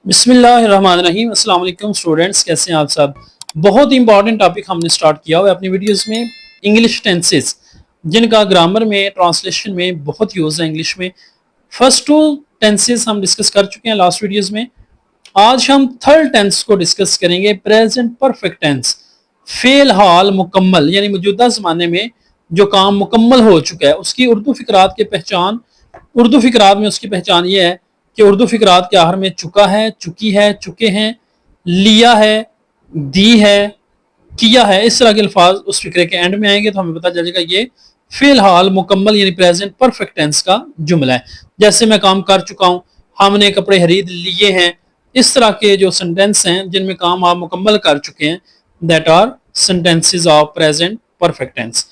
बिस्मिल्लाहिर्रहमानिर्रहीम। अस्सलाम वालेकुम स्टूडेंट्स, कैसे हैं आप सब। बहुत इंपॉर्टेंट टॉपिक हमने स्टार्ट किया हुआ है अपनी वीडियोस में, इंग्लिश टेंसेस, जिनका ग्रामर में, ट्रांसलेशन में बहुत यूज़ है इंग्लिश में। फर्स्ट टू टेंसेस हम डिस्कस कर चुके हैं लास्ट वीडियोस में। आज हम थर्ड टेंस को डिस्कस करेंगे, प्रेजेंट परफेक्ट टेंस। फेल हाल मुकम्मल, यानी मौजूदा ज़माने में जो काम मुकम्मल हो चुका है उसकी उर्दू फिकरात की पहचान। उर्दू फिकरात में उसकी पहचान ये है कि उर्दू फिकरात के आखिर में चुका है, चुकी है, चुके हैं, लिया है, दी है, किया है, इस तरह के अल्फाज उस फिक्रे के एंड में आएंगे तो हमें पता चलेगा ये फिलहाल मुकम्मल यानी प्रेजेंट परफेक्ट टेंस का जुमला है। जैसे मैं काम कर चुका हूं, हमने कपड़े खरीद लिए हैं, इस तरह के जो सेंटेंस हैं जिनमें काम आप मुकम्मल कर चुके हैं, that are sentences of present perfect tense.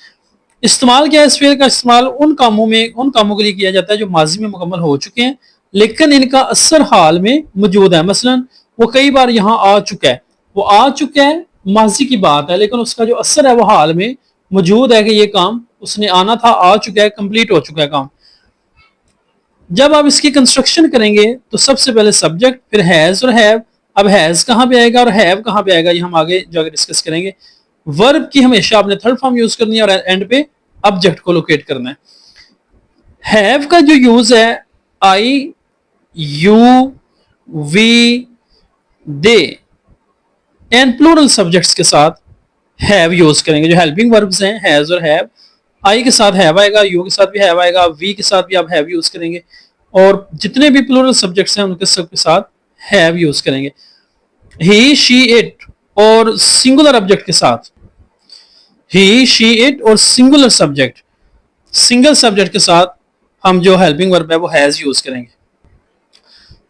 इस्तेमाल क्या है इस फेल का? इस्तेमाल उन कामों के लिए किया जाता है जो माजी में मुकम्मल हो चुके हैं लेकिन इनका असर हाल में मौजूद है। मसलन वो कई बार यहाँ आ चुका है, वो आ चुका है, माजी की बात है, लेकिन उसका जो असर है वो हाल में मौजूद है कि ये काम उसने आना था, आ चुका है, कंप्लीट हो चुका है काम। जब आप इसकी कंस्ट्रक्शन करेंगे तो सबसे पहले सब्जेक्ट, फिर हैज और हैव। अब हैज कहाँ पे आएगा और हैव कहाँ पे आएगा ये हम आगे जाकर डिस्कस करेंगे। वर्ब की हमेशा आपने थर्ड फॉर्म यूज करनी है और एंड पे ऑब्जेक्ट को लोकेट करना है। हैव का जो यूज है I, you, we, they and plural subjects के साथ हैव यूज करेंगे। जो हेल्पिंग वर्ब्स हैं हैज और हैव, आई के साथ हैव आएगा, यू के साथ भी हैव आएगा, वी के साथ भी आप हैव यूज करेंगे और जितने भी प्लूरल सब्जेक्ट्स हैं उनके सब के साथ हैव यूज करेंगे। ही, शी, इट और सिंगुलर ऑब्जेक्ट के साथ, ही, शी, इट और सिंगुलर सब्जेक्ट, सिंगल सब्जेक्ट के साथ हम जो हेल्पिंग वर्ब है वो हैज यूज करेंगे।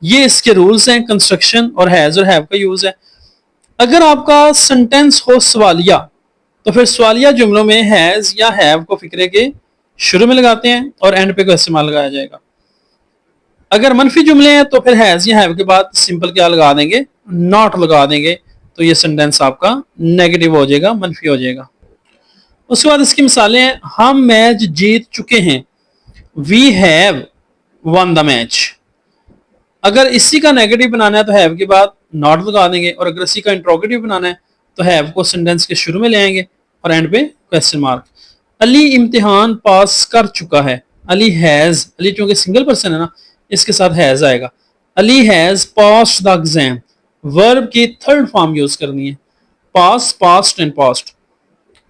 ये इसके रूल्स हैं कंस्ट्रक्शन और हैज और हैव का यूज है। अगर आपका सेंटेंस हो सवालिया तो फिर सवालिया जुमलों में हैज या हैव को फिक्रे के शुरू में लगाते हैं और एंड पे को इस्तेमाल लगाया जाएगा। अगर मनफी जुमले हैं तो फिर हैज या हैव के बाद सिंपल क्या लगा देंगे, नॉट लगा देंगे, तो ये सेंटेंस आपका नेगेटिव हो जाएगा, मनफी हो जाएगा। उसके बाद इसकी मिसालें हैं, हम मैच जीत चुके हैं, we have won the match. अगर इसी का नेगेटिव बनाना है तो हैव के बाद नॉट लगा देंगे और अगर इसी का इंट्रोगेटिव बनाना है तो हैव को सेंटेंस के शुरू में ले आएंगे और एंड पे क्वेश्चन मार्क। अली इम्तिहान पास कर चुका है, अली हैज, अली चूंकि सिंगल पर्सन है ना इसके साथ हैज आएगा। Ali has passed the exam, verb की थर्ड फॉर्म यूज करनी है, पास, पास्ट एंड पास्ट।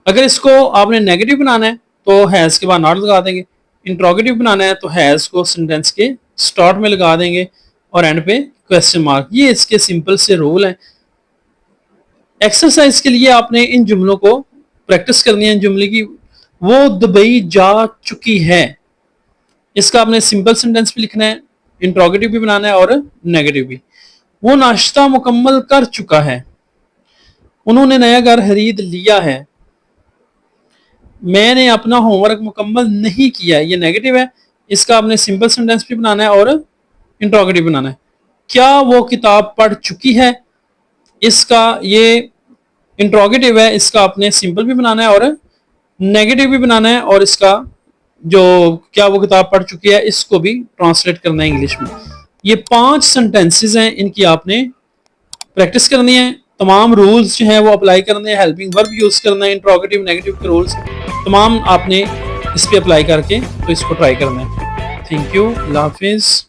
अगर इसको आपने नेगेटिव बनाना है तो हैज के बाद नॉट लगा देंगे, इंट्रोगेटिव बनाना है तो हैज को सेंटेंस के स्टार्ट में लगा देंगे और एंड पे क्वेश्चन मार्क। ये इसके सिंपल से रूल हैं। एक्सरसाइज के लिए आपने इन जुमलों को प्रैक्टिस करनी है। जुमले की, वो दुबई जा चुकी है, इसका आपने सिंपल सेंटेंस भी लिखना है, इंट्रोगेटिव भी बनाना है और नेगेटिव भी। वो नाश्ता मुकम्मल कर चुका है, उन्होंने नया घर खरीद लिया है, मैंने अपना होमवर्क मुकम्मल नहीं किया, ये नेगेटिव है, इसका आपने सिंपल सेंटेंस भी बनाना है और इंट्रोगेटिव बनाना है। क्या वो किताब पढ़ चुकी है, इसका ये इंट्रोगेटिव है, इसका आपने सिंपल भी बनाना है और नेगेटिव भी बनाना है और इसका जो क्या वो किताब पढ़ चुकी है इसको भी ट्रांसलेट करना है इंग्लिश में। ये 5 सेंटेंसेस हैं, इनकी आपने प्रैक्टिस करनी है। तमाम रूल्स जो हैं वो अप्लाई करने हैं, हेल्पिंग वर्ब यूज करना है, इंट्रोगेटिव नेगेटिव के रूल्स तमाम आपने इस पे अप्लाई करके तो इसको ट्राई करना है। Thank you, Allah Hafiz.